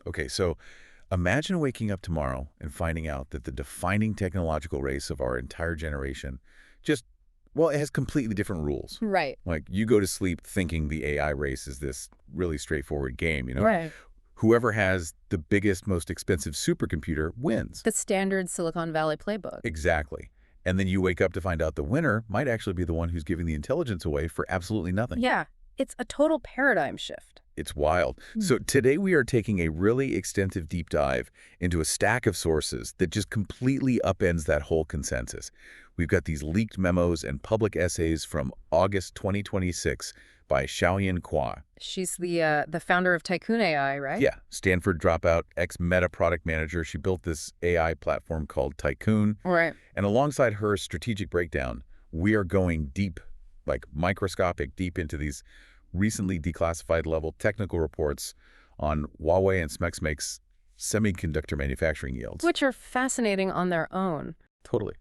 Okay, so imagine waking up tomorrow and finding out that the defining technological race of our entire generation just, well, it has completely different rules. Right. Like, you go to sleep thinking the AI race is this really straightforward game, you know? Right. Whoever has the biggest, most expensive supercomputer wins. The standard Silicon Valley playbook. Exactly. And then you wake up to find out the winner might actually be the one who's giving the intelligence away for absolutely nothing. Yeah, it's a total paradigm shift. It's wild. So today we are taking a really extensive deep dive into a stack of sources that just completely upends that whole consensus. We've got these leaked memos and public essays from August 2026 by Xiaoyin Qu. She's the founder of Tycoon AI, right? Yeah, Stanford dropout, ex-Meta product manager. She built this AI platform called Tycoon. Right. And alongside her strategic breakdown, we are going deep, like microscopic deep into these recently declassified level technical reports on Huawei and SMIC's semiconductor manufacturing yields. Which are fascinating on their own. Totally.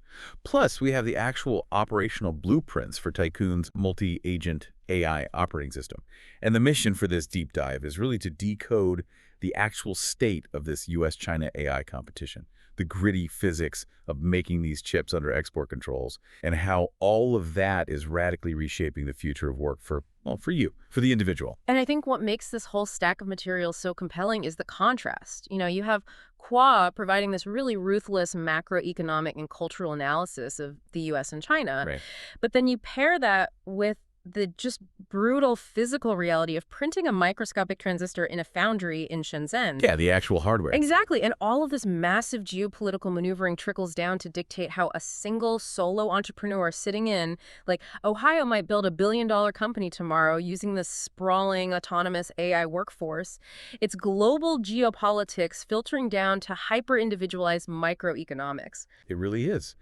Plus, we have the actual operational blueprints for Tycoon's multi-agent AI operating system. And the mission for this deep dive is really to decode the actual state of this US-China AI competition, the gritty physics of making these chips under export controls, and how all of that is radically reshaping the future of work for, well, for you, for the individual. And I think what makes this whole stack of materials so compelling is the contrast. You have Qua providing this really ruthless macroeconomic and cultural analysis of the US and China. Right. But then you pair that with the just brutal physical reality of printing a microscopic transistor in a foundry in Shenzhen. Yeah, the actual hardware. Exactly. And all of this massive geopolitical maneuvering trickles down to dictate how a single solo entrepreneur sitting in, like, Ohio might build $1 billion company tomorrow using this sprawling, autonomous AI workforce. It's global geopolitics filtering down to hyper-individualized microeconomics. It really is.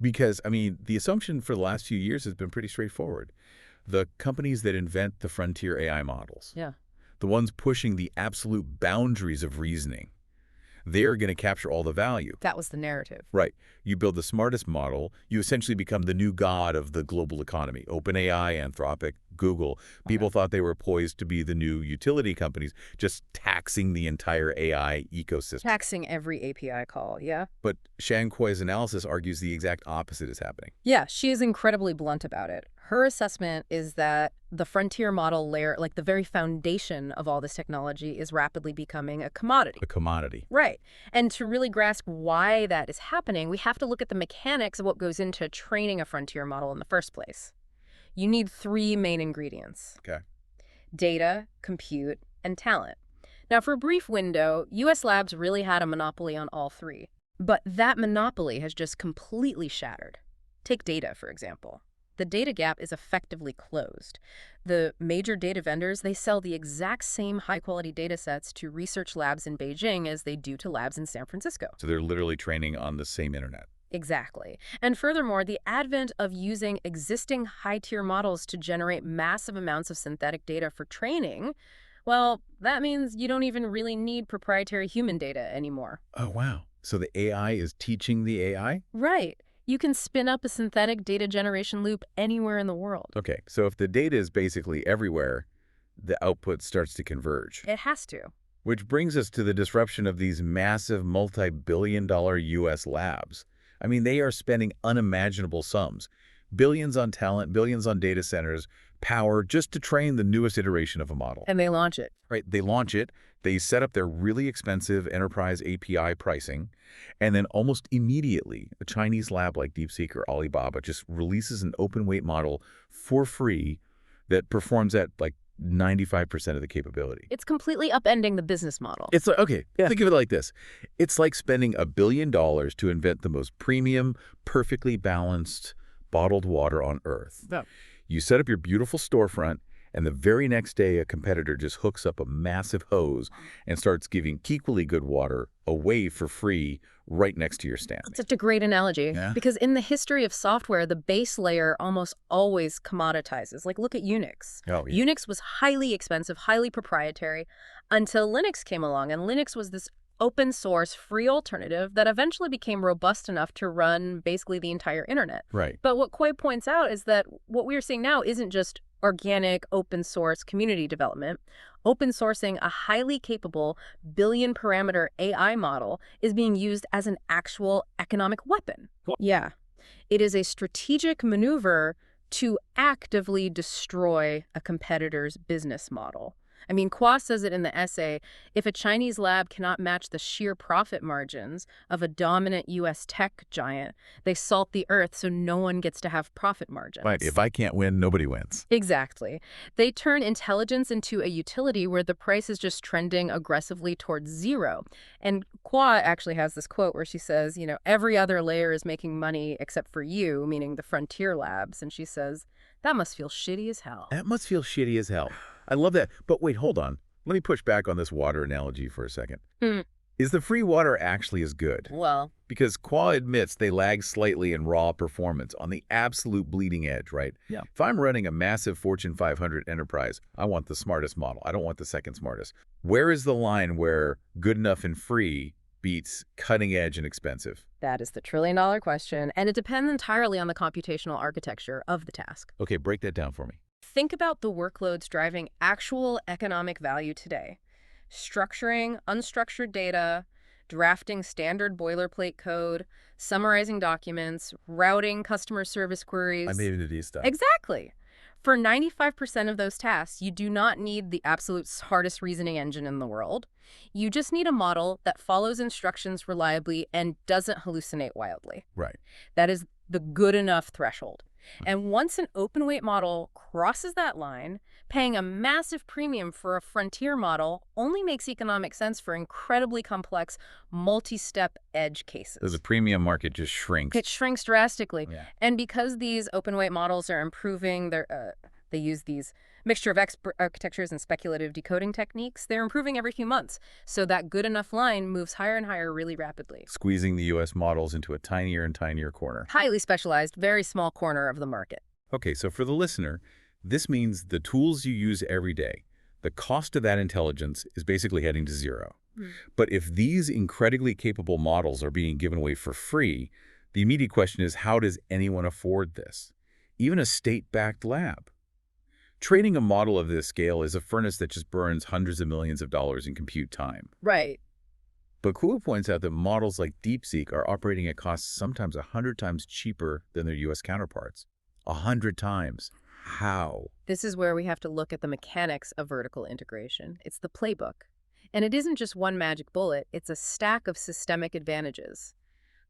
Because, I mean, the assumption for the last few years has been pretty straightforward. The companies that invent the frontier AI models, Yeah. the ones pushing the absolute boundaries of reasoning, they're going to capture all the value. That was the narrative. Right. You build the smartest model, you essentially become the new god of the global economy. OpenAI, Anthropic, Google. People thought they were poised to be the new utility companies, just taxing the entire AI ecosystem. Taxing every API call, yeah? But Xiaoyin Qu's analysis argues the exact opposite is happening. Yeah, she is incredibly blunt about it. Her assessment is that the frontier model layer, like the very foundation of all this technology, is rapidly becoming a commodity. A commodity. Right. And to really grasp why that is happening, we have to look at the mechanics of what goes into training a frontier model in the first place. You need 3 main ingredients. Okay. Data, compute, and talent. Now, for a brief window, U.S. labs really had a monopoly on all 3. But that monopoly has just completely shattered. Take data, for example. The data gap is effectively closed. The major data vendors, they sell the exact same high-quality data sets to research labs in Beijing as they do to labs in San Francisco. So they're literally training on the same internet. Exactly. And furthermore, the advent of using existing high-tier models to generate massive amounts of synthetic data for training, well, that means you don't even really need proprietary human data anymore. Oh, wow. So the AI is teaching the AI? Right. You can spin up a synthetic data generation loop anywhere in the world. Okay, so if the data is basically everywhere, the output starts to converge. It has to. Which brings us to the disruption of these massive multi-billion-dollar U.S. labs. I mean, they are spending unimaginable sums. Billions on talent, billions on data centers, power, just to train the newest iteration of a model. And they launch it. Right, they launch it, they set up their really expensive enterprise API pricing, and then almost immediately, a Chinese lab like DeepSeek or Alibaba just releases an open weight model for free that performs at like 95% of the capability. It's completely upending the business model. It's like, okay, think of it like this. It's like spending $1 billion to invent the most premium, perfectly balanced bottled water on Earth. Yeah. You set up your beautiful storefront, and the very next day, a competitor just hooks up a massive hose and starts giving equally good water away for free right next to your stand. It's such a great analogy. Yeah. Because in the history of software, the base layer almost always commoditizes. Like, look at Unix. Oh, yeah. Unix was highly expensive, highly proprietary, until Linux came along. And Linux was this open source, free alternative that eventually became robust enough to run basically the entire internet. Right. But what Kuei points out is that what we're seeing now isn't just organic, open source community development. Open sourcing a highly capable billion-parameter AI model is being used as an actual economic weapon. Cool. Yeah, it is a strategic maneuver to actively destroy a competitor's business model. I mean, Qu says it in the essay, if a Chinese lab cannot match the sheer profit margins of a dominant U.S. tech giant, they salt the earth so no one gets to have profit margins. Right. If I can't win, nobody wins. Exactly. They turn intelligence into a utility where the price is just trending aggressively towards zero. And Qu actually has this quote where she says, every other layer is making money except for you, meaning the frontier labs. And she says, that must feel shitty as hell. That must feel shitty as hell. I love that. But wait, hold on. Let me push back on this water analogy for a second. Is the free water actually as good? Well, Because Qu admits they lag slightly in raw performance on the absolute bleeding edge, right? Yeah. If I'm running a massive Fortune 500 enterprise, I want the smartest model. I don't want the second smartest. Where is the line where good enough and free beats cutting edge and expensive? that is the trillion-dollar question, and it depends entirely on the computational architecture of the task. Okay, break that down for me. Think about the workloads driving actual economic value today. Structuring unstructured data, drafting standard boilerplate code, summarizing documents, routing customer service queries. I made it easy stuff. Exactly. For 95% of those tasks, you do not need the absolute hardest reasoning engine in the world. You just need a model that follows instructions reliably and doesn't hallucinate wildly. Right. That is the good enough threshold. And once an open-weight model crosses that line, paying a massive premium for a frontier model only makes economic sense for incredibly complex, multi-step edge cases. So the premium market just shrinks. It shrinks drastically. Yeah. And because these open-weight models are improving, they use these mixture of architectures and speculative decoding techniques, they're improving every few months. So that good enough line moves higher and higher really rapidly. Squeezing the U.S. models into a tinier and tinier corner. Highly specialized, very small corner of the market. Okay, so for the listener, this means the tools you use every day, the cost of that intelligence is basically heading to zero. But if these incredibly capable models are being given away for free, the immediate question is, how does anyone afford this? Even a state-backed lab. Training a model of this scale is a furnace that just burns hundreds of millions of dollars in compute time. Right. But Qu points out that models like DeepSeek are operating at costs sometimes 100 times cheaper than their U.S. counterparts. 100 times. How? This is where we have to look at the mechanics of vertical integration. It's the playbook. And it isn't just one magic bullet, it's a stack of systemic advantages.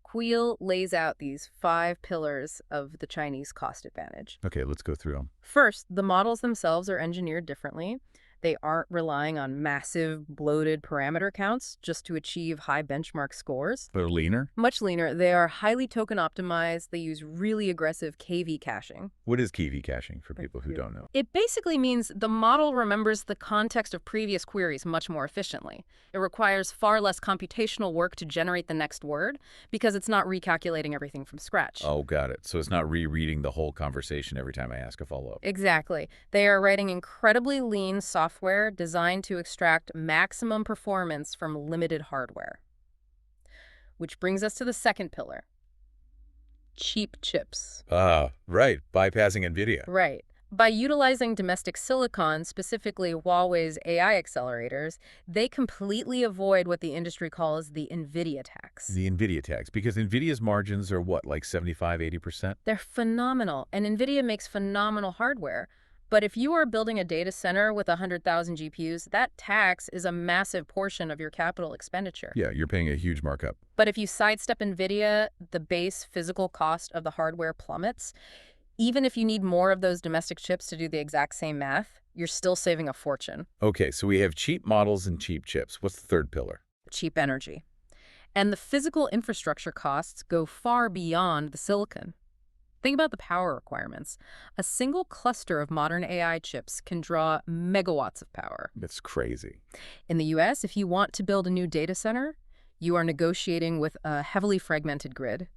Qu lays out these 5 pillars of the Chinese cost advantage. Okay, let's go through them. First, the models themselves are engineered differently. They aren't relying on massive, bloated parameter counts just to achieve high benchmark scores. They're leaner? Much leaner. They are highly token optimized. They use really aggressive KV caching. What is KV caching for people who don't know? It basically means the model remembers the context of previous queries much more efficiently. It requires far less computational work to generate the next word because it's not recalculating everything from scratch. Oh, got it. So it's not rereading the whole conversation every time I ask a follow-up. Exactly. They are writing incredibly lean software designed to extract maximum performance from limited hardware. Which brings us to the second pillar. Cheap chips. Ah, right. Bypassing NVIDIA. Right. By utilizing domestic silicon, specifically Huawei's AI accelerators, they completely avoid what the industry calls the NVIDIA tax. The NVIDIA tax, because NVIDIA's margins are what, like 75, 80%? They're phenomenal, and NVIDIA makes phenomenal hardware. But if you are building a data center with 100,000 GPUs, that tax is a massive portion of your capital expenditure. Yeah, you're paying a huge markup. But if you sidestep NVIDIA, the base physical cost of the hardware plummets. Even if you need more of those domestic chips to do the exact same math, you're still saving a fortune. Okay, so we have cheap models and cheap chips. What's the third pillar? Cheap energy. And the physical infrastructure costs go far beyond the silicon. Think about the power requirements. A single cluster of modern AI chips can draw megawatts of power. That's crazy. In the US, if you want to build a new data center, you are negotiating with a heavily fragmented grid.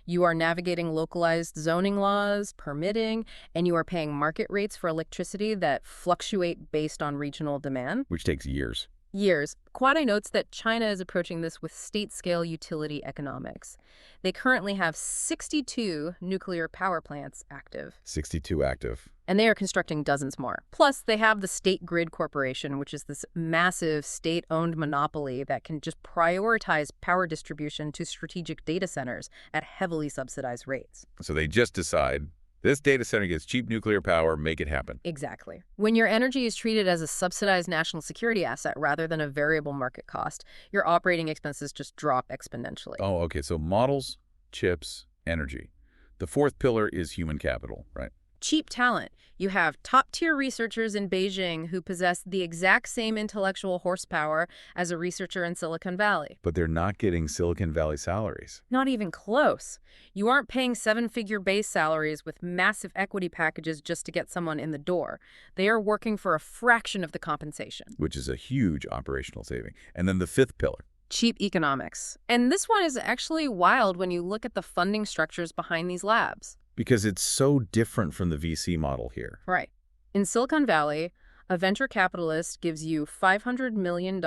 You are navigating localized zoning laws, permitting, and you are paying market rates for electricity that fluctuate based on regional demand. Which takes years. Years. Quadai notes that China is approaching this with state-scale utility economics. They currently have 62 nuclear power plants active. 62 active. And they are constructing dozens more. Plus, they have the State Grid Corporation, which is this massive state-owned monopoly that can just prioritize power distribution to strategic data centers at heavily subsidized rates. So they just decide, this data center gets cheap nuclear power, make it happen. Exactly. When your energy is treated as a subsidized national security asset rather than a variable market cost, your operating expenses just drop exponentially. Oh, okay, so models, chips, energy. The fourth pillar is human capital, right? Cheap talent. You have top-tier researchers in Beijing who possess the exact same intellectual horsepower as a researcher in Silicon Valley. But they're not getting Silicon Valley salaries. Not even close. You aren't paying seven-figure base salaries with massive equity packages just to get someone in the door. They are working for a fraction of the compensation. Which is a huge operational saving. And then the fifth pillar. Cheap economics. And this one is actually wild when you look at the funding structures behind these labs. Because it's so different from the VC model here. Right. In Silicon Valley, a venture capitalist gives you $500 million,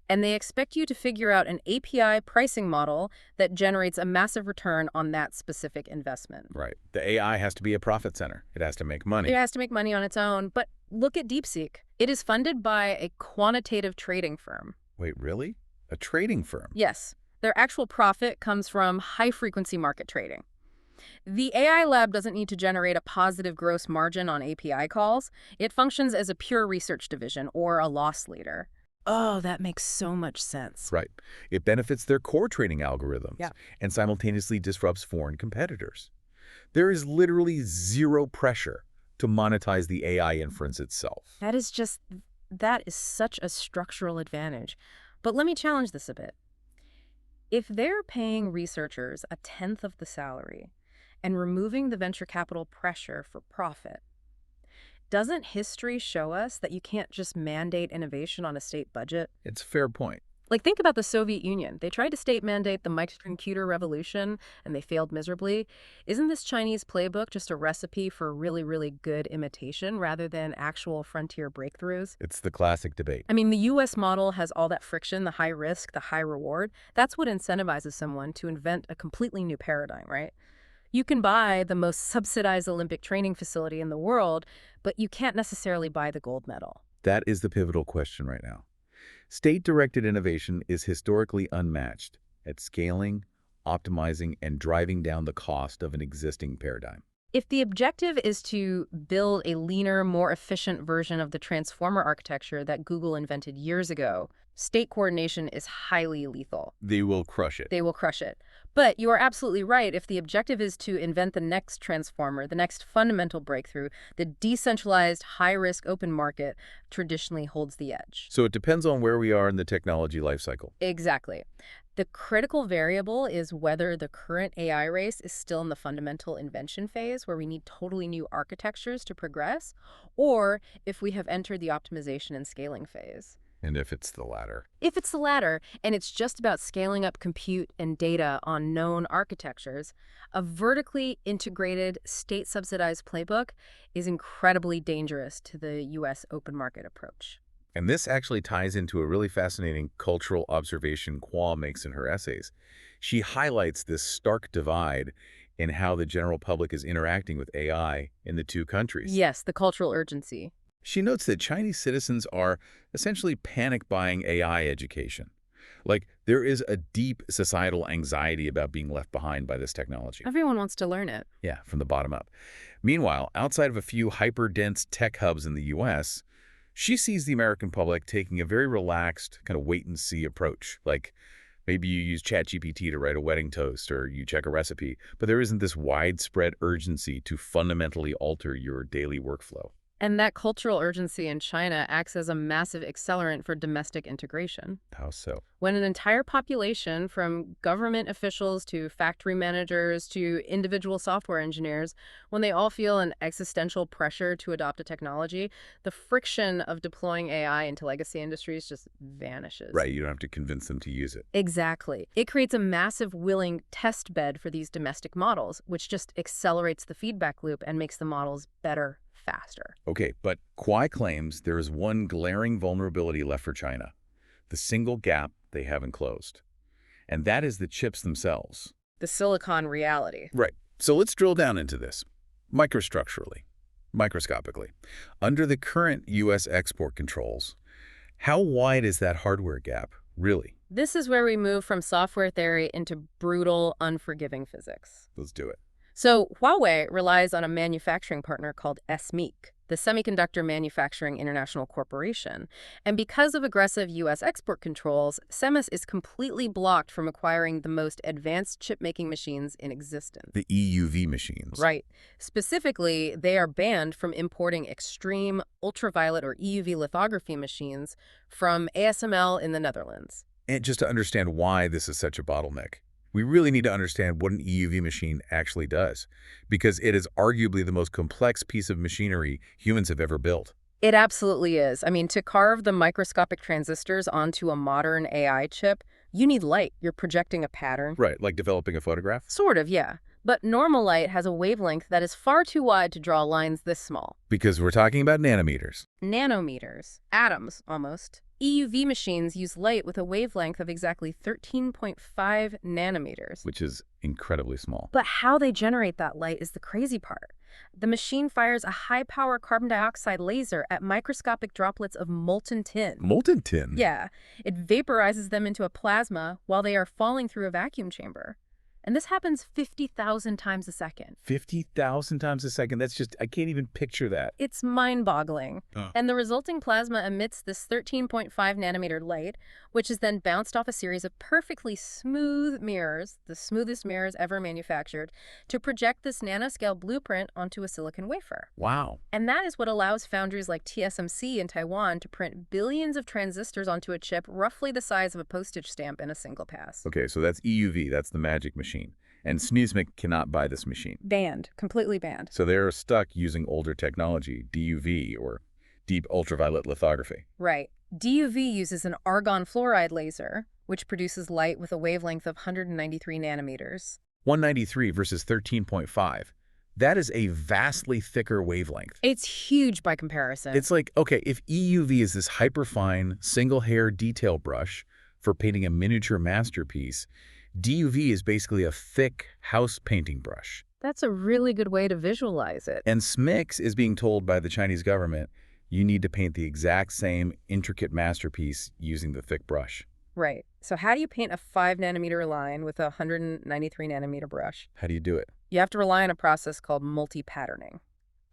and they expect you to figure out an API pricing model that generates a massive return on that specific investment. Right. The AI has to be a profit center. It has to make money. It has to make money on its own, but look at DeepSeek. It is funded by a quantitative trading firm. Wait, really? A trading firm? Yes. Their actual profit comes from high-frequency market trading. The AI lab doesn't need to generate a positive gross margin on API calls. It functions as a pure research division or a loss leader. Oh, that makes so much sense. Right. It benefits their core trading algorithms Yeah. and simultaneously disrupts foreign competitors. There is literally zero pressure to monetize the AI inference itself. That is such a structural advantage. But let me challenge this a bit. If they're paying researchers a tenth of the salary and removing the venture capital pressure for profit, doesn't history show us that you can't just mandate innovation on a state budget? It's a fair point. Like, think about the Soviet Union. They tried to state mandate the microcomputer revolution, and they failed miserably. Isn't this Chinese playbook just a recipe for really, really good imitation rather than actual frontier breakthroughs? It's the classic debate. I mean, the U.S. model has all that friction, the high risk, the high reward. That's what incentivizes someone to invent a completely new paradigm, right? You can buy the most subsidized Olympic training facility in the world, but you can't necessarily buy the gold medal. That is the pivotal question right now. State-directed innovation is historically unmatched at scaling, optimizing, and driving down the cost of an existing paradigm. If the objective is to build a leaner, more efficient version of the transformer architecture that Google invented years ago, state coordination is highly lethal. They will crush it. They will crush it. But you are absolutely right. If the objective is to invent the next transformer, the next fundamental breakthrough, the decentralized, high-risk open market traditionally holds the edge. So it depends on where we are in the technology lifecycle. Exactly. The critical variable is whether the current AI race is still in the fundamental invention phase, where we need totally new architectures to progress, or if we have entered the optimization and scaling phase. And if it's the latter? If it's the latter, and it's just about scaling up compute and data on known architectures, a vertically integrated, state-subsidized playbook is incredibly dangerous to the U.S. open market approach. And this actually ties into a really fascinating cultural observation Qu makes in her essays. She highlights this stark divide in how the general public is interacting with AI in the two countries. Yes, the cultural urgency. She notes that Chinese citizens are essentially panic buying AI education. Like, there is a deep societal anxiety about being left behind by this technology. Everyone wants to learn it. Yeah, from the bottom up. Meanwhile, outside of a few hyper-dense tech hubs in the U.S., she sees the American public taking a very relaxed, kind of wait-and-see approach. Like, maybe you use ChatGPT to write a wedding toast or you check a recipe, but there isn't this widespread urgency to fundamentally alter your daily workflow. And that cultural urgency in China acts as a massive accelerant for domestic integration. How so? When an entire population, from government officials to factory managers to individual software engineers, when they all feel an existential pressure to adopt a technology, the friction of deploying AI into legacy industries just vanishes. Right, you don't have to convince them to use it. Exactly. It creates a massive willing test bed for these domestic models, which just accelerates the feedback loop and makes the models better faster. Okay, but Qu claims there is one glaring vulnerability left for China, the single gap they haven't closed. And that is the chips themselves. The silicon reality. Right. So let's drill down into this, microstructurally. microscopically. Under the current U.S. export controls, how wide is that hardware gap, really? This is where we move from software theory into brutal, unforgiving physics. Let's do it. So Huawei relies on a manufacturing partner called SMIC, the Semiconductor Manufacturing International Corporation. And because of aggressive U.S. export controls, SEMIS is completely blocked from acquiring the most advanced chip-making machines in existence. The EUV machines. Right. Specifically, they are banned from importing extreme ultraviolet or EUV lithography machines from ASML in the Netherlands. And just to understand why this is such a bottleneck, we really need to understand what an EUV machine actually does, because it is arguably the most complex piece of machinery humans have ever built. It absolutely is. I mean, to carve the microscopic transistors onto a modern AI chip, you need light. You're projecting a pattern. Right, like developing a photograph? Sort of, yeah. But normal light has a wavelength that is far too wide to draw lines this small. Because we're talking about nanometers. Nanometers. Atoms, almost. EUV machines use light with a wavelength of exactly 13.5 nanometers. Which is incredibly small. But how they generate that light is the crazy part. The machine fires a high-power carbon dioxide laser at microscopic droplets of molten tin. Molten tin? Yeah. It vaporizes them into a plasma while they are falling through a vacuum chamber. And this happens 50,000 times a second. 50,000 times a second? That's just, I can't even picture that. It's mind-boggling. And the resulting plasma emits this 13.5 nanometer light, which is then bounced off a series of perfectly smooth mirrors, the smoothest mirrors ever manufactured, to project this nanoscale blueprint onto a silicon wafer. Wow. And that is what allows foundries like TSMC in Taiwan to print billions of transistors onto a chip roughly the size of a postage stamp in a single pass. Okay, so that's EUV, that's the magic machine. And SMIC cannot buy this machine. Banned. Completely banned. So they're stuck using older technology, DUV, or deep ultraviolet lithography. Right. DUV uses an argon fluoride laser, which produces light with a wavelength of 193 nanometers. 193 versus 13.5. That is a vastly thicker wavelength. It's huge by comparison. It's like, okay, if EUV is this hyperfine single-hair detail brush for painting a miniature masterpiece, DUV is basically a thick house painting brush. That's a really good way to visualize it. And SMIC is being told by the Chinese government, you need to paint the exact same intricate masterpiece using the thick brush. Right. So how do you paint a 5 nanometer line with a 193 nanometer brush? How do you do it? You have to rely on a process called multi-patterning.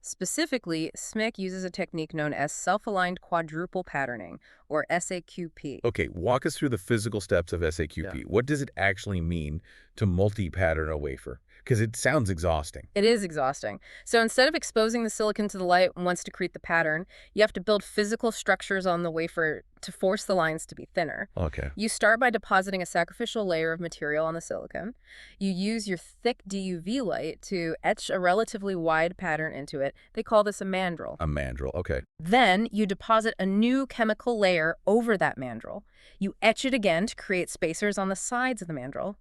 Specifically, SMIC uses a technique known as self-aligned quadruple patterning, or SAQP. Okay, walk us through the physical steps of SAQP. Yeah. What does it actually mean to multi-pattern a wafer? Because it sounds exhausting. It is exhausting. So instead of exposing the silicon to the light once to create the pattern, you have to build physical structures on the wafer to force the lines to be thinner. Okay. You start by depositing a sacrificial layer of material on the silicon. You use your thick DUV light to etch a relatively wide pattern into it. They call this a mandrel. A mandrel, okay. Then you deposit a new chemical layer over that mandrel. You etch it again to create spacers on the sides of the mandrel.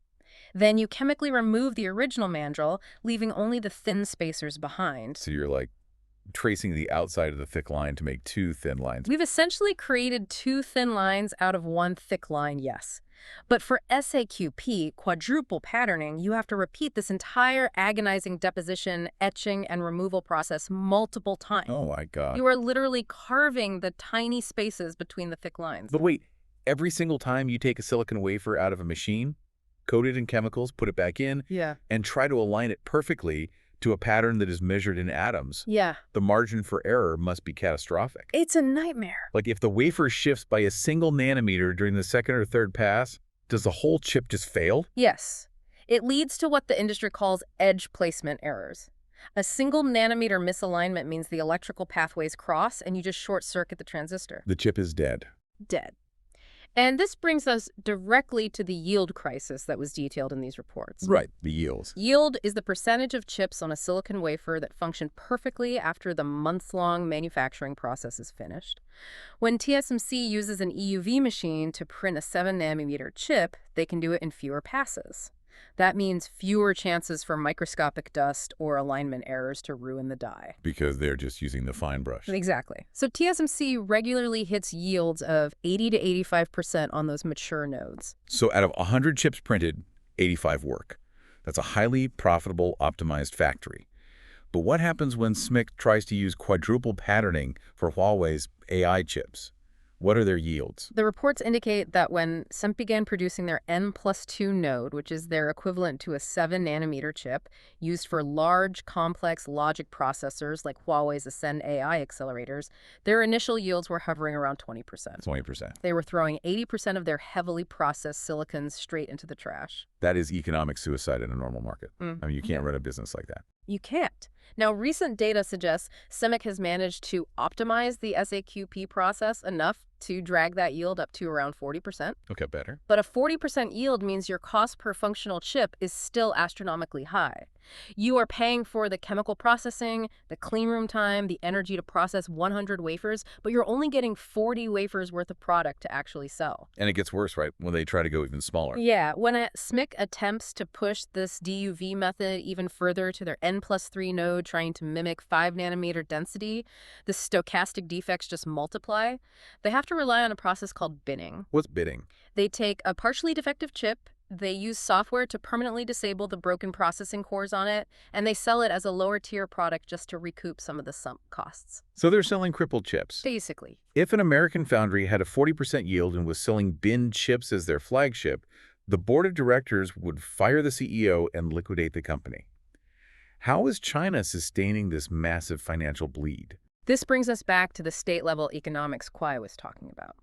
Then you chemically remove the original mandrel, leaving only the thin spacers behind. So you're like tracing the outside of the thick line to make two thin lines. We've essentially created two thin lines out of one thick line, yes. But for SAQP, quadruple patterning, you have to repeat this entire agonizing deposition, etching, and removal process multiple times. Oh my God. You are literally carving the tiny spaces between the thick lines. But wait, every single time you take a silicon wafer out of a machine, coat it in chemicals, put it back in, and try to align it perfectly to a pattern that is measured in atoms, the margin for error must be catastrophic. It's a nightmare. Like if the wafer shifts by a single nanometer during the second or third pass, does the whole chip just fail? Yes. It leads to what the industry calls edge placement errors. A single nanometer misalignment means the electrical pathways cross and you just short-circuit the transistor. The chip is dead. Dead. And this brings us directly to the yield crisis that was detailed in these reports. Right, the yields. Yield is the percentage of chips on a silicon wafer that function perfectly after the months-long manufacturing process is finished. When TSMC uses an EUV machine to print a 7-nanometer chip, they can do it in fewer passes. That means fewer chances for microscopic dust or alignment errors to ruin the die. Because they're just using the fine brush. Exactly. So TSMC regularly hits yields of 80 to 85% on those mature nodes. So out of 100 chips printed, 85 work. That's a highly profitable, optimized factory. But what happens when SMIC tries to use quadruple patterning for Huawei's AI chips? What are their yields? The reports indicate that when SEMP began producing their N+2 node, which is their equivalent to a 7-nanometer chip used for large, complex logic processors like Huawei's Ascend AI accelerators, their initial yields were hovering around 20%. 20%. They were throwing 80% of their heavily processed silicons straight into the trash. That is economic suicide in a normal market. Mm. I mean, you can't run a business like that. You can't. Now, recent data suggests SEMIC has managed to optimize the SAQP process enough to drag that yield up to around 40%. Okay, better. But a 40% yield means your cost per functional chip is still astronomically high. You are paying for the chemical processing, the clean room time, the energy to process 100 wafers, but you're only getting 40 wafers worth of product to actually sell. And it gets worse, right, when they try to go even smaller. Yeah, when a SMIC attempts to push this DUV method even further to their N+3 node, trying to mimic 5-nanometer density, the stochastic defects just multiply. They have to rely on a process called binning. What's bidding? They take a partially defective chip, they use software to permanently disable the broken processing cores on it, and they sell it as a lower-tier product just to recoup some of the sunk costs. So they're selling crippled chips. Basically. If an American foundry had a 40% yield and was selling bin chips as their flagship, the board of directors would fire the CEO and liquidate the company. How is China sustaining this massive financial bleed? This brings us back to the state-level economics Qu was talking about.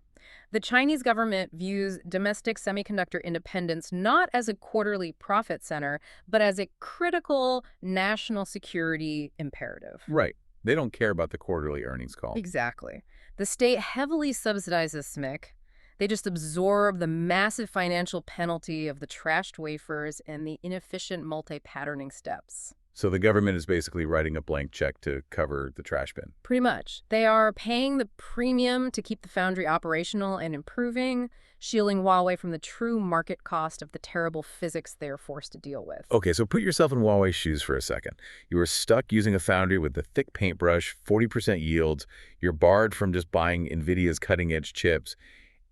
The Chinese government views domestic semiconductor independence not as a quarterly profit center, but as a critical national security imperative. Right. They don't care about the quarterly earnings call. Exactly. The state heavily subsidizes SMIC. They just absorb the massive financial penalty of the trashed wafers and the inefficient multi-patterning steps. So the government is basically writing a blank check to cover the trash bin. Pretty much. They are paying the premium to keep the foundry operational and improving, shielding Huawei from the true market cost of the terrible physics they are forced to deal with. Okay, so put yourself in Huawei's shoes for a second. You are stuck using a foundry with the thick paintbrush, 40% yields, you're barred from just buying NVIDIA's cutting-edge chips,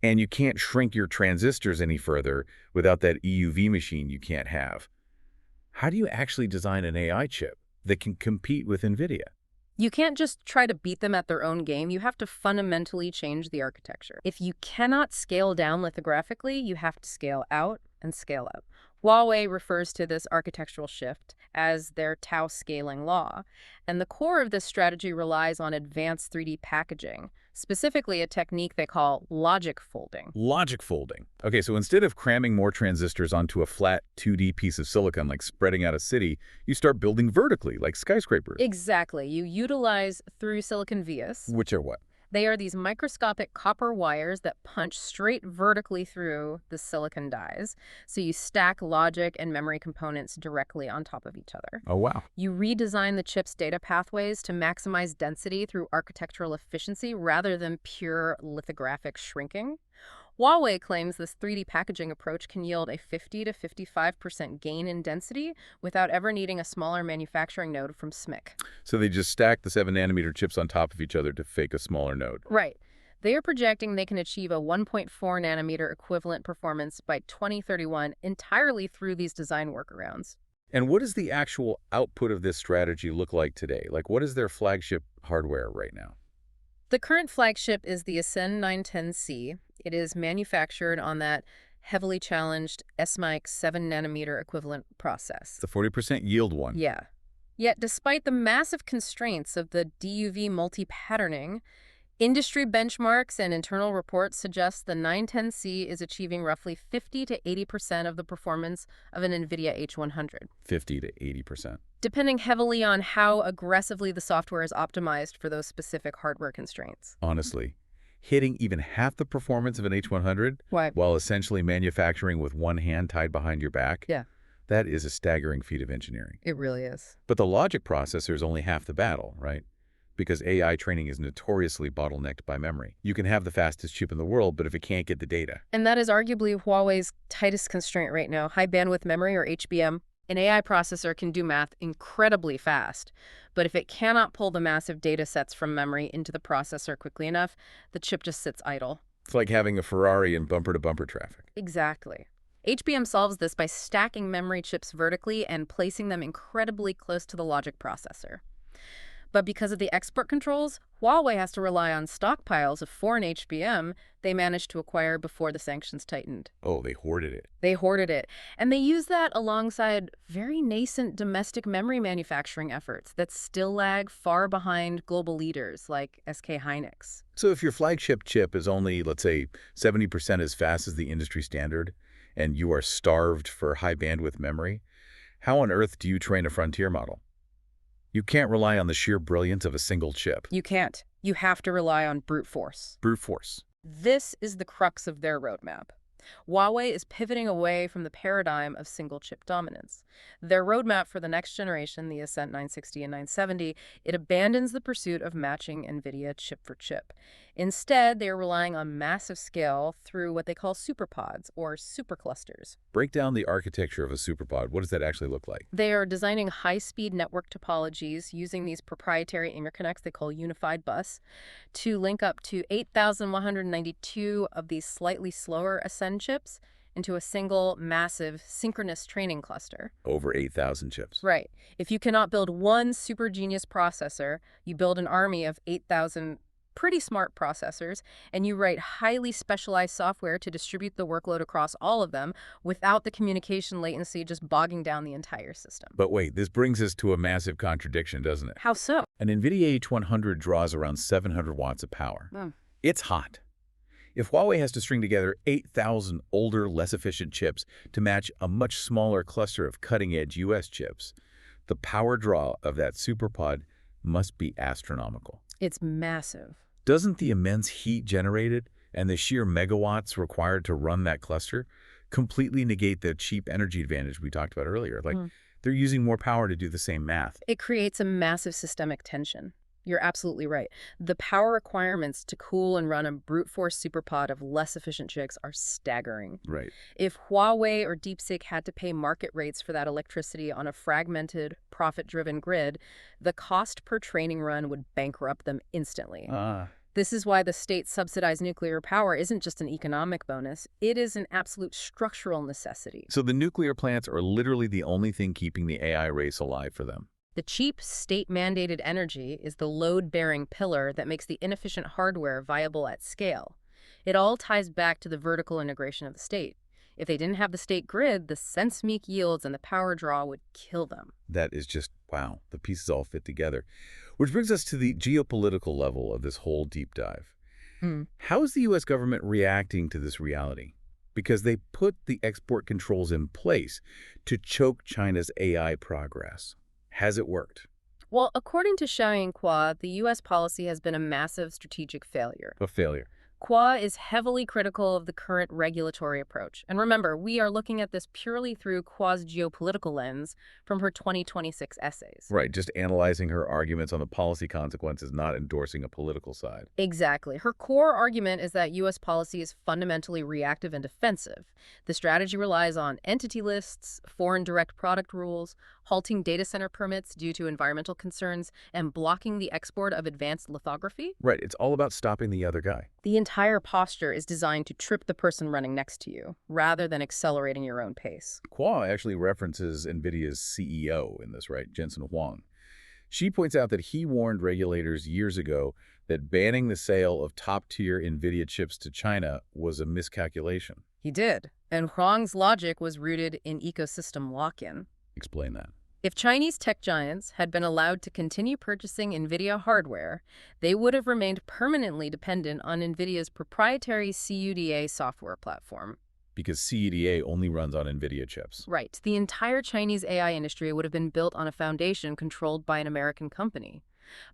and you can't shrink your transistors any further without that EUV machine you can't have. How do you actually design an AI chip that can compete with NVIDIA? You can't just try to beat them at their own game. You have to fundamentally change the architecture. If you cannot scale down lithographically, you have to scale out and scale up. Huawei refers to this architectural shift as their Tau scaling law, and the core of this strategy relies on advanced 3D packaging, specifically a technique they call logic folding. Logic folding. Okay, so instead of cramming more transistors onto a flat 2D piece of silicon like spreading out a city, you start building vertically like skyscrapers. Exactly. You utilize through silicon vias. Which are what? They are these microscopic copper wires that punch straight vertically through the silicon dies. So you stack logic and memory components directly on top of each other. Oh, wow. You redesign the chip's data pathways to maximize density through architectural efficiency rather than pure lithographic shrinking. Huawei claims this 3D packaging approach can yield a 50 to 55% gain in density without ever needing a smaller manufacturing node from SMIC. So they just stack the 7-nanometer chips on top of each other to fake a smaller node. Right. They are projecting they can achieve a 1.4-nanometer equivalent performance by 2031 entirely through these design workarounds. And what does the actual output of this strategy look like today? Like, what is their flagship hardware right now? The current flagship is the Ascend 910C. It is manufactured on that heavily challenged SMIC 7-nanometer equivalent process. The 40% yield one. Yeah. Yet, despite the massive constraints of the DUV multi-patterning, industry benchmarks and internal reports suggest the 910C is achieving roughly 50 to 80% of the performance of an NVIDIA H100. 50 to 80%. Depending heavily on how aggressively the software is optimized for those specific hardware constraints. Honestly, hitting even half the performance of an H100 Why? while essentially manufacturing with one hand tied behind your back, Yeah. that is a staggering feat of engineering. It really is. But the logic processor is only half the battle, right? Because AI training is notoriously bottlenecked by memory. You can have the fastest chip in the world, but if it can't get the data. And that is arguably Huawei's tightest constraint right now, high bandwidth memory or HBM. An AI processor can do math incredibly fast, but if it cannot pull the massive data sets from memory into the processor quickly enough, the chip just sits idle. It's like having a Ferrari in bumper-to-bumper traffic. Exactly. HBM solves this by stacking memory chips vertically and placing them incredibly close to the logic processor. But because of the export controls, Huawei has to rely on stockpiles of foreign HBM they managed to acquire before the sanctions tightened. Oh, they hoarded it. They hoarded it, and they use that alongside very nascent domestic memory manufacturing efforts that still lag far behind global leaders like SK Hynix. So if your flagship chip is only, let's say, 70% as fast as the industry standard, and you are starved for high bandwidth memory, how on earth do you train a frontier model? You can't rely on the sheer brilliance of a single chip. You can't. You have to rely on brute force. Brute force. This is the crux of their roadmap. Huawei is pivoting away from the paradigm of single-chip dominance. Their roadmap for the next generation, the Ascent 960 and 970, it abandons the pursuit of matching NVIDIA chip for chip. Instead, they are relying on massive scale through what they call superpods, or superclusters. Break down the architecture of a superpod. What does that actually look like? They are designing high-speed network topologies using these proprietary interconnects they call unified bus to link up to 8,192 of these slightly slower Ascend chips into a single, massive, synchronous training cluster. Over 8,000 chips. Right. If you cannot build one super genius processor, you build an army of 8,000 pretty smart processors, and you write highly specialized software to distribute the workload across all of them without the communication latency just bogging down the entire system. But wait, this brings us to a massive contradiction, doesn't it? How so? An NVIDIA H100 draws around 700 watts of power. It's hot. If Huawei has to string together 8,000 older, less efficient chips to match a much smaller cluster of cutting-edge US chips, the power draw of that superpod must be astronomical. It's massive. Doesn't the immense heat generated and the sheer megawatts required to run that cluster completely negate the cheap energy advantage we talked about earlier? They're using more power to do the same math. It creates a massive systemic tension. You're absolutely right. The power requirements to cool and run a brute force superpod of less efficient chips are staggering. Right. If Huawei or DeepSeek had to pay market rates for that electricity on a fragmented, profit-driven grid, the cost per training run would bankrupt them instantly. This is why the state-subsidized nuclear power isn't just an economic bonus. It is an absolute structural necessity. So the nuclear plants are literally the only thing keeping the AI race alive for them. The cheap, state-mandated energy is the load-bearing pillar that makes the inefficient hardware viable at scale. It all ties back to the vertical integration of the state. If they didn't have the state grid, the SMIC yields and the power draw would kill them. That is just, wow, the pieces all fit together. Which brings us to the geopolitical level of this whole deep dive. How is the U.S. government reacting to this reality? Because they put the export controls in place to choke China's AI progress. Has it worked? Well, according to Xiaoyin Qu, the U.S. policy has been a massive strategic failure. A failure. Qu is heavily critical of the current regulatory approach. And remember, we are looking at this purely through Qua's geopolitical lens from her 2026 essays. Right, just analyzing her arguments on the policy consequences, not endorsing a political side. Exactly. Her core argument is that U.S. policy is fundamentally reactive and defensive. The strategy relies on entity lists, foreign direct product rules, halting data center permits due to environmental concerns, and blocking the export of advanced lithography. Right, it's all about stopping the other guy. The entire posture is designed to trip the person running next to you, rather than accelerating your own pace. Qu actually references NVIDIA's CEO in this, right, Jensen Huang. She points out that he warned regulators years ago that banning the sale of top-tier NVIDIA chips to China was a miscalculation. He did, and Huang's logic was rooted in ecosystem lock-in. Explain that. If Chinese tech giants had been allowed to continue purchasing NVIDIA hardware, they would have remained permanently dependent on NVIDIA's proprietary CUDA software platform. Because CUDA only runs on NVIDIA chips. Right. The entire Chinese AI industry would have been built on a foundation controlled by an American company.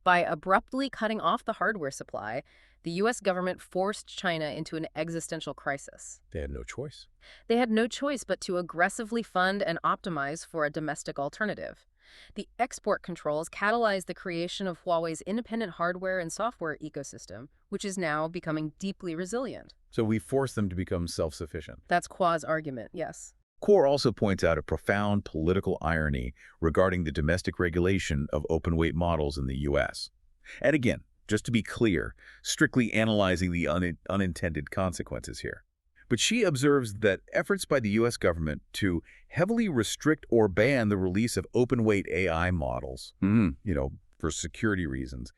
By abruptly cutting off the hardware supply, the U.S. government forced China into an existential crisis. They had no choice. They had no choice but to aggressively fund and optimize for a domestic alternative. The export controls catalyzed the creation of Huawei's independent hardware and software ecosystem, which is now becoming deeply resilient. So we forced them to become self-sufficient. That's Qua's argument, yes. Qu also points out a profound political irony regarding the domestic regulation of open-weight models in the U.S. And again, just to be clear, strictly analyzing the unintended consequences here. But she observes that efforts by the U.S. government to heavily restrict or ban the release of open-weight AI models, for security reasons,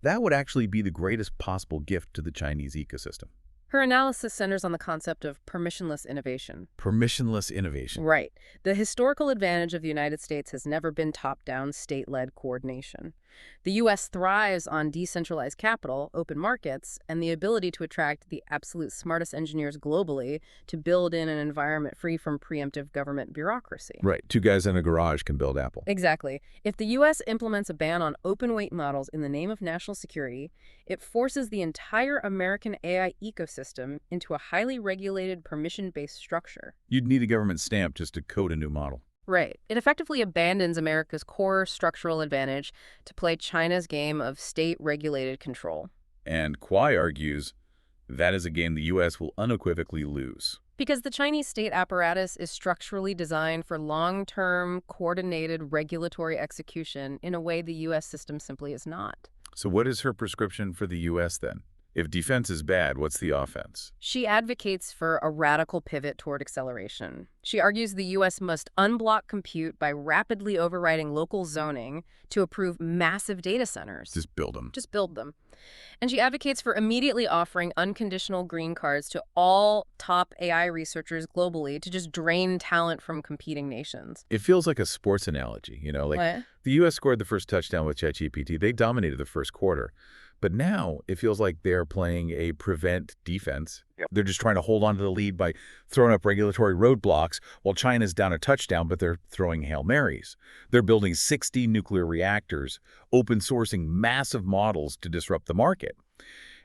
that would actually be the greatest possible gift to the Chinese ecosystem. Her analysis centers on the concept of permissionless innovation. Permissionless innovation. Right. The historical advantage of the United States has never been top-down, state-led coordination. The U.S. thrives on decentralized capital, open markets, and the ability to attract the absolute smartest engineers globally to build in an environment free from preemptive government bureaucracy. Right. Two guys in a garage can build Apple. Exactly. If the U.S. implements a ban on open-weight models in the name of national security, it forces the entire American AI ecosystem into a highly regulated, permission-based structure. You'd need a government stamp just to code a new model. Right. It effectively abandons America's core structural advantage to play China's game of state-regulated control. And Qu argues that is a game the U.S. will unequivocally lose. Because the Chinese state apparatus is structurally designed for long-term, coordinated regulatory execution in a way the U.S. system simply is not. So what is her prescription for the U.S. then? If defense is bad, what's the offense? She advocates for a radical pivot toward acceleration. She argues the U.S. must unblock compute by rapidly overriding local zoning to approve massive data centers. Just build them. Just build them. And she advocates for immediately offering unconditional green cards to all top AI researchers globally to just drain talent from competing nations. It feels like a sports analogy, What? The U.S. scored the first touchdown with ChatGPT. They dominated the first quarter. But now it feels like they're playing a prevent defense. Yep. They're just trying to hold on to the lead by throwing up regulatory roadblocks while China's down a touchdown, but they're throwing Hail Marys. They're building 60 nuclear reactors, open sourcing massive models to disrupt the market.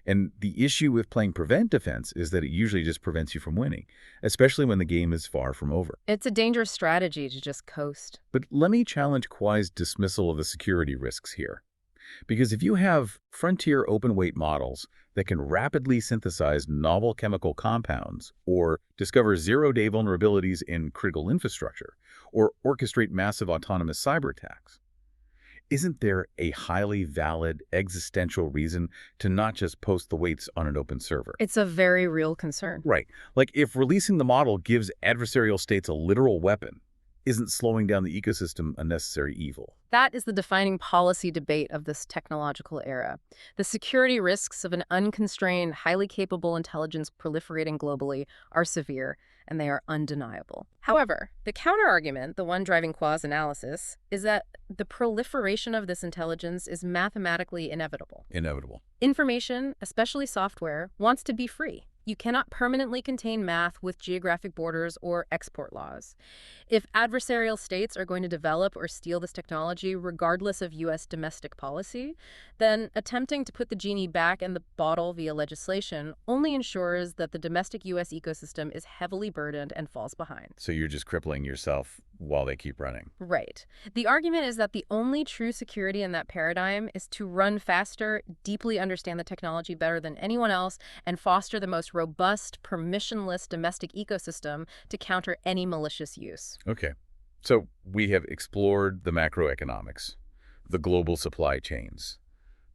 And the issue with playing prevent defense is that it usually just prevents you from winning, especially when the game is far from over. It's a dangerous strategy to just coast. But let me challenge Quai's dismissal of the security risks here. Because if you have frontier open-weight models that can rapidly synthesize novel chemical compounds or discover zero-day vulnerabilities in critical infrastructure or orchestrate massive autonomous cyber attacks, isn't there a highly valid existential reason to not just post the weights on an open server? It's a very real concern. Right. Like if releasing the model gives adversarial states a literal weapon, isn't slowing down the ecosystem a necessary evil? That is the defining policy debate of this technological era. The security risks of an unconstrained, highly capable intelligence proliferating globally are severe, and they are undeniable. However, the counterargument, the one driving Qua's analysis, is that the proliferation of this intelligence is mathematically inevitable. Inevitable. Information, especially software, wants to be free. You cannot permanently contain math with geographic borders or export laws. If adversarial states are going to develop or steal this technology regardless of U.S. domestic policy, then attempting to put the genie back in the bottle via legislation only ensures that the domestic U.S. ecosystem is heavily burdened and falls behind. So you're just crippling yourself while they keep running. Right. The argument is that the only true security in that paradigm is to run faster, deeply understand the technology better than anyone else, and foster the most robust, permissionless domestic ecosystem to counter any malicious use. Okay. So we have explored the macroeconomics, the global supply chains,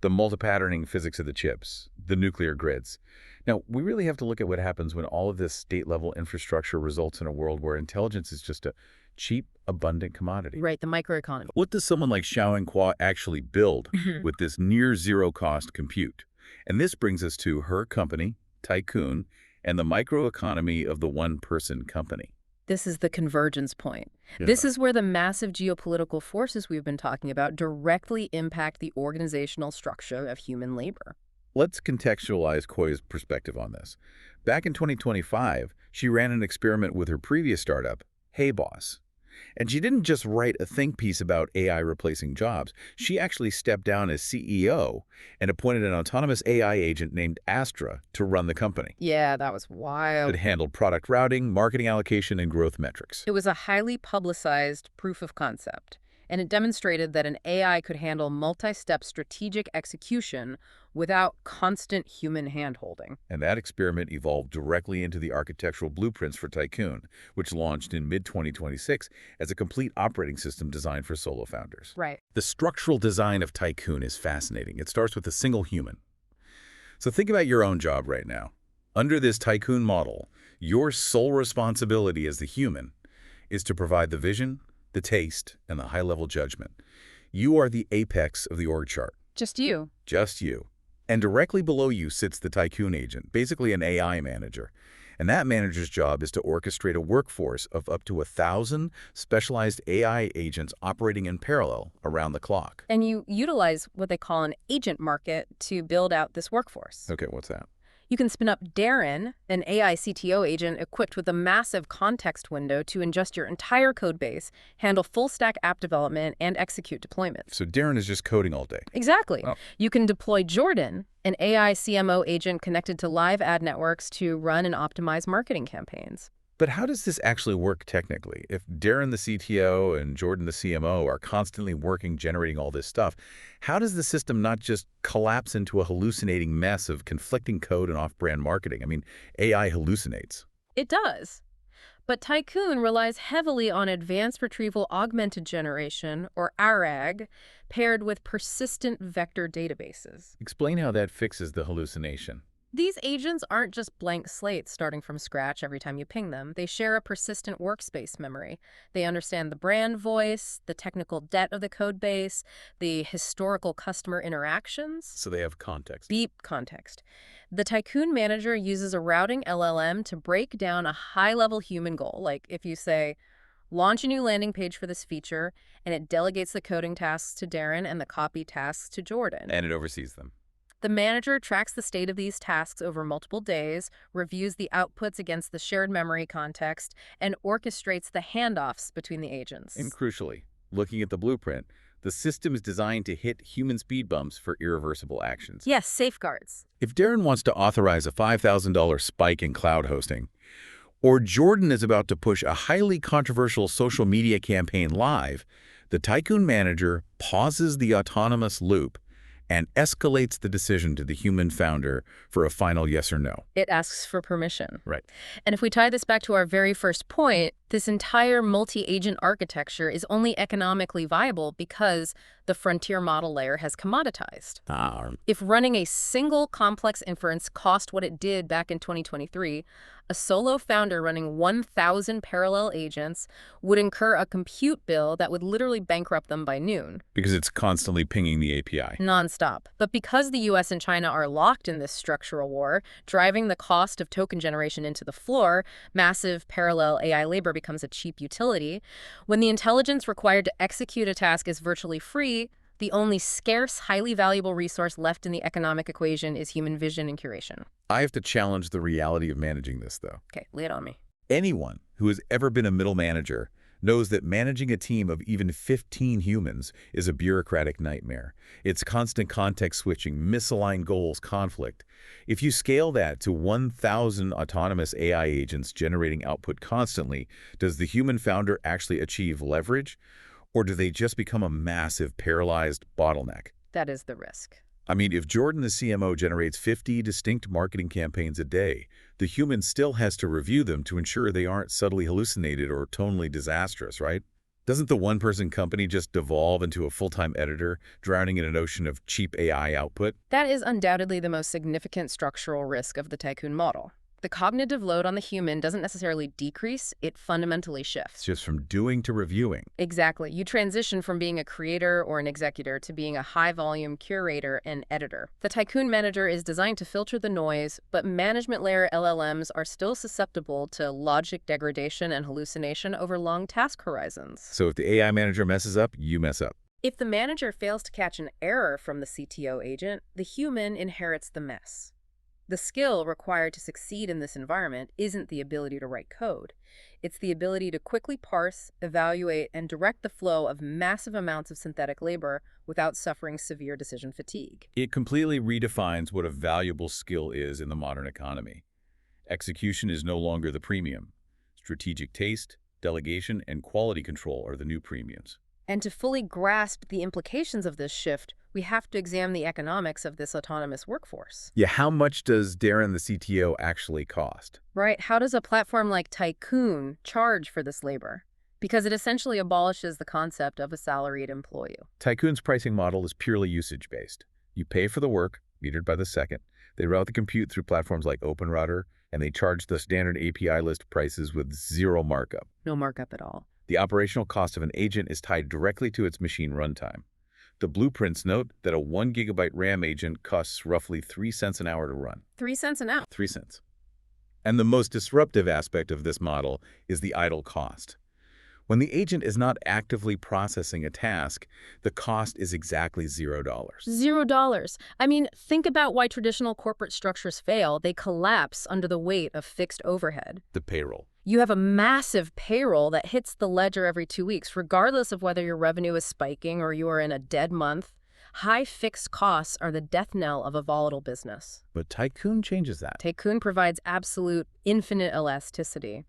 the multi-patterning physics of the chips, the nuclear grids. Now, we really have to look at what happens when all of this state-level infrastructure results in a world where intelligence is just a cheap, abundant commodity. Right, the microeconomy. What does someone like Xiaoyin Qu actually build with this near-zero-cost compute? And this brings us to her company, Tycoon, and the microeconomy of the one-person company. This is the convergence point. Yeah. This is where the massive geopolitical forces we've been talking about directly impact the organizational structure of human labor. Let's contextualize Quai's perspective on this. Back in 2025, she ran an experiment with her previous startup, Hey Boss. And she didn't just write a think piece about AI replacing jobs. She actually stepped down as CEO and appointed an autonomous AI agent named Astra to run the company. Yeah, that was wild. It handled product routing, marketing allocation, and growth metrics. It was a highly publicized proof of concept, and it demonstrated that an AI could handle multi-step strategic execution without constant human hand-holding. And that experiment evolved directly into the architectural blueprints for Tycoon, which launched in mid-2026 as a complete operating system designed for solo founders. Right. The structural design of Tycoon is fascinating. It starts with a single human. So think about your own job right now. Under this Tycoon model, Your sole responsibility as the human is to provide the vision, the taste, and the high-level judgment. You are the apex of the org chart. Just you. Just you. And directly below you sits the Tycoon agent, basically an AI manager. And that manager's job is to orchestrate a workforce of up to 1,000 specialized AI agents operating in parallel around the clock. And you utilize what they call an agent market to build out this workforce. Okay, what's that? You can spin up Darren, an AI CTO agent equipped with a massive context window to ingest your entire code base, handle full-stack app development, and execute deployments. So Darren is just coding all day. Exactly. Oh. You can deploy Jordan, an AI CMO agent connected to live ad networks to run and optimize marketing campaigns. But how does this actually work technically? If Darren, the CTO, and Jordan, the CMO, are constantly working, generating all this stuff, how does the system not just collapse into a hallucinating mess of conflicting code and off-brand marketing? I mean, AI hallucinates. It does. But Tycoon relies heavily on advanced retrieval augmented generation, or ARAG, paired with persistent vector databases. Explain how that fixes the hallucination. These agents aren't just blank slates starting from scratch every time you ping them. They share a persistent workspace memory. They understand the brand voice, the technical debt of the code base, the historical customer interactions. So they have context. Deep context. The Tycoon manager uses a routing LLM to break down a high-level human goal. Like if you say, launch a new landing page for this feature, and it delegates the coding tasks to Darren and the copy tasks to Jordan. And it oversees them. The manager tracks the state of these tasks over multiple days, reviews the outputs against the shared memory context, and orchestrates the handoffs between the agents. And crucially, looking at the blueprint, the system is designed to hit human speed bumps for irreversible actions. Yes, safeguards. If Darren wants to authorize a $5,000 spike in cloud hosting, or Jordan is about to push a highly controversial social media campaign live, the Tycoon manager pauses the autonomous loop and escalates the decision to the human founder for a final yes or no. It asks for permission. Right. And if we tie this back to our very first point, this entire multi-agent architecture is only economically viable because the frontier model layer has commoditized. If running a single complex inference cost what it did back in 2023, a solo founder running 1,000 parallel agents would incur a compute bill that would literally bankrupt them by noon. Because it's constantly pinging the API. Nonstop. But because the US and China are locked in this structural war, driving the cost of token generation into the floor, massive parallel AI labor becomes a cheap utility. When the intelligence required to execute a task is virtually free, the only scarce, highly valuable resource left in the economic equation is human vision and curation. I have to challenge the reality of managing this, though. Okay, lay it on me. Anyone who has ever been a middle manager knows that managing a team of even 15 humans is a bureaucratic nightmare. It's constant context switching, misaligned goals, conflict. If you scale that to 1,000 autonomous AI agents generating output constantly, does the human founder actually achieve leverage? Or do they just become a massive, paralyzed bottleneck? That is the risk. I mean, if Jordan, the CMO, generates 50 distinct marketing campaigns a day, the human still has to review them to ensure they aren't subtly hallucinated or tonally disastrous, right? Doesn't the one-person company just devolve into a full-time editor, drowning in an ocean of cheap AI output? That is undoubtedly the most significant structural risk of the Tycoon model. The cognitive load on the human doesn't necessarily decrease, it fundamentally shifts. It's just from doing to reviewing. Exactly. You transition from being a creator or an executor to being a high-volume curator and editor. The Tycoon manager is designed to filter the noise, but management layer LLMs are still susceptible to logic degradation and hallucination over long task horizons. So if the AI manager messes up, you mess up. If the manager fails to catch an error from the CTO agent, the human inherits the mess. The skill required to succeed in this environment isn't the ability to write code. It's the ability to quickly parse, evaluate, and direct the flow of massive amounts of synthetic labor without suffering severe decision fatigue. It completely redefines what a valuable skill is in the modern economy. Execution is no longer the premium. Strategic taste, delegation, and quality control are the new premiums. And to fully grasp the implications of this shift, we have to examine the economics of this autonomous workforce. Yeah, how much does Darren, the CTO, actually cost? Right. How does a platform like Tycoon charge for this labor? Because it essentially abolishes the concept of a salaried employee. Tycoon's pricing model is purely usage-based. You pay for the work, metered by the second. They route the compute through platforms like OpenRouter, and they charge the standard API list prices with zero markup. No markup at all. The operational cost of an agent is tied directly to its machine runtime. The blueprints note that a 1 GB RAM agent costs roughly 3 cents an hour to run. 3 cents an hour. 3 cents. And the most disruptive aspect of this model is the idle cost. When the agent is not actively processing a task, the cost is exactly $0. $0. I mean, think about why traditional corporate structures fail. They collapse under the weight of fixed overhead. The payroll. You have a massive payroll that hits the ledger every 2 weeks, regardless of whether your revenue is spiking or you are in a dead month. High fixed costs are the death knell of a volatile business. But Tycoon changes that. Tycoon provides absolute infinite elasticity.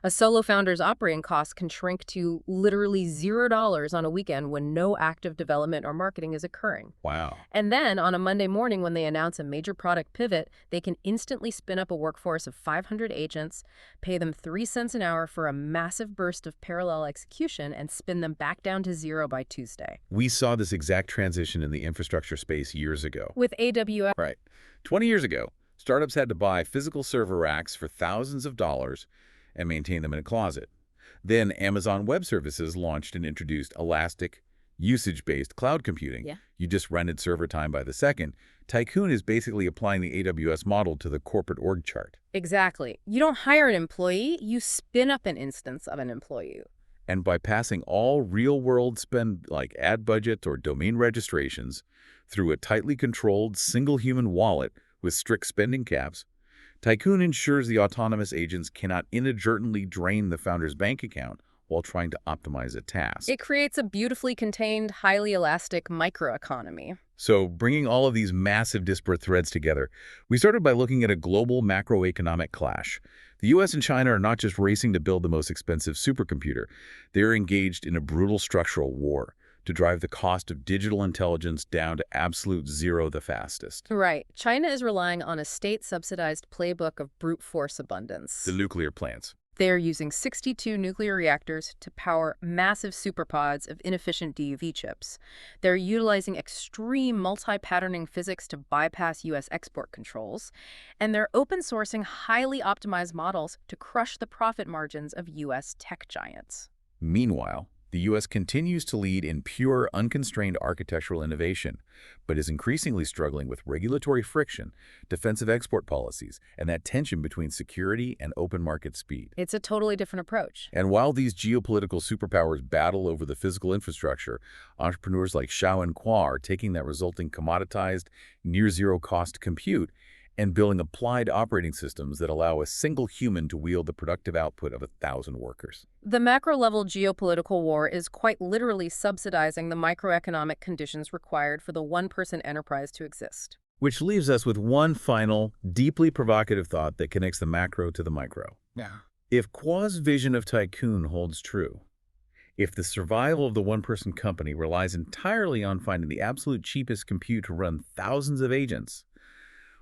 A solo founder's operating costs can shrink to literally $0 on a weekend when no active development or marketing is occurring. Wow. And then on a Monday morning when they announce a major product pivot, they can instantly spin up a workforce of 500 agents, pay them 3 cents an hour for a massive burst of parallel execution, and spin them back down to zero by Tuesday. We saw this exact transition in the infrastructure space years ago. With AWS. Right. 20 years ago, startups had to buy physical server racks for thousands of dollars and maintain them in a closet. Then Amazon Web Services launched and introduced elastic, usage-based cloud computing. Yeah. You just rented server time by the second. Tycoon is basically applying the AWS model to the corporate org chart. Exactly. You don't hire an employee, you spin up an instance of an employee. And by passing all real-world spend like ad budgets or domain registrations through a tightly controlled single human wallet with strict spending caps, Tycoon ensures the autonomous agents cannot inadvertently drain the founder's bank account while trying to optimize a task. It creates a beautifully contained, highly elastic microeconomy. So, bringing all of these massive disparate threads together, we started by looking at a global macroeconomic clash. The US and China are not just racing to build the most expensive supercomputer, they're engaged in a brutal structural war to drive the cost of digital intelligence down to absolute zero the fastest. Right. China is relying on a state-subsidized playbook of brute force abundance. The nuclear plants. They're using 62 nuclear reactors to power massive superpods of inefficient DUV chips. They're utilizing extreme multi-patterning physics to bypass U.S. export controls. And they're open-sourcing highly optimized models to crush the profit margins of U.S. tech giants. Meanwhile, the U.S. continues to lead in pure, unconstrained architectural innovation, but is increasingly struggling with regulatory friction, defensive export policies, and that tension between security and open market speed. It's a totally different approach. And while these geopolitical superpowers battle over the physical infrastructure, entrepreneurs like Xiaoyin Qu are taking that resulting commoditized, near-zero-cost compute and building applied operating systems that allow a single human to wield the productive output of 1,000 workers. The macro-level geopolitical war is quite literally subsidizing the microeconomic conditions required for the one-person enterprise to exist. Which leaves us with one final, deeply provocative thought that connects the macro to the micro. Yeah. If Qua's vision of Tycoon holds true, if the survival of the one-person company relies entirely on finding the absolute cheapest compute to run thousands of agents,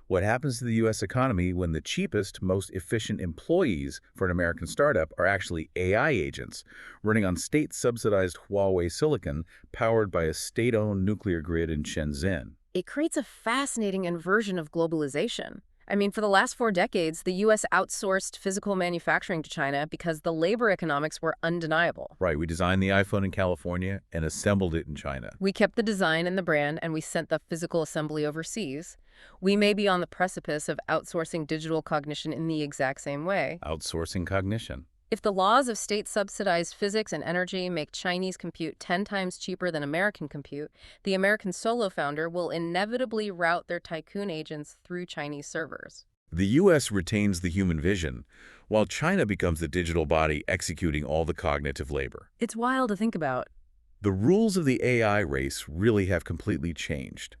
what happens to the U.S. economy when the cheapest, most efficient employees for an American startup are actually AI agents running on state-subsidized Huawei silicon powered by a state-owned nuclear grid in Shenzhen? It creates a fascinating inversion of globalization. I mean, for the last 4 decades, the U.S. outsourced physical manufacturing to China because the labor economics were undeniable. Right, we designed the iPhone in California and assembled it in China. We kept the design and the brand, and we sent the physical assembly overseas. We may be on the precipice of outsourcing digital cognition in the exact same way. Outsourcing cognition. If the laws of state-subsidized physics and energy make Chinese compute 10 times cheaper than American compute, the American solo founder will inevitably route their Tycoon agents through Chinese servers. The U.S. retains the human vision, while China becomes the digital body executing all the cognitive labor. It's wild to think about. The rules of the AI race really have completely changed.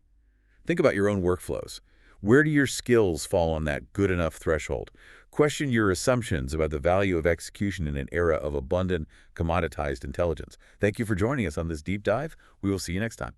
Think about your own workflows. Where do your skills fall on that good enough threshold? Question your assumptions about the value of execution in an era of abundant, commoditized intelligence. Thank you for joining us on this deep dive. We will see you next time.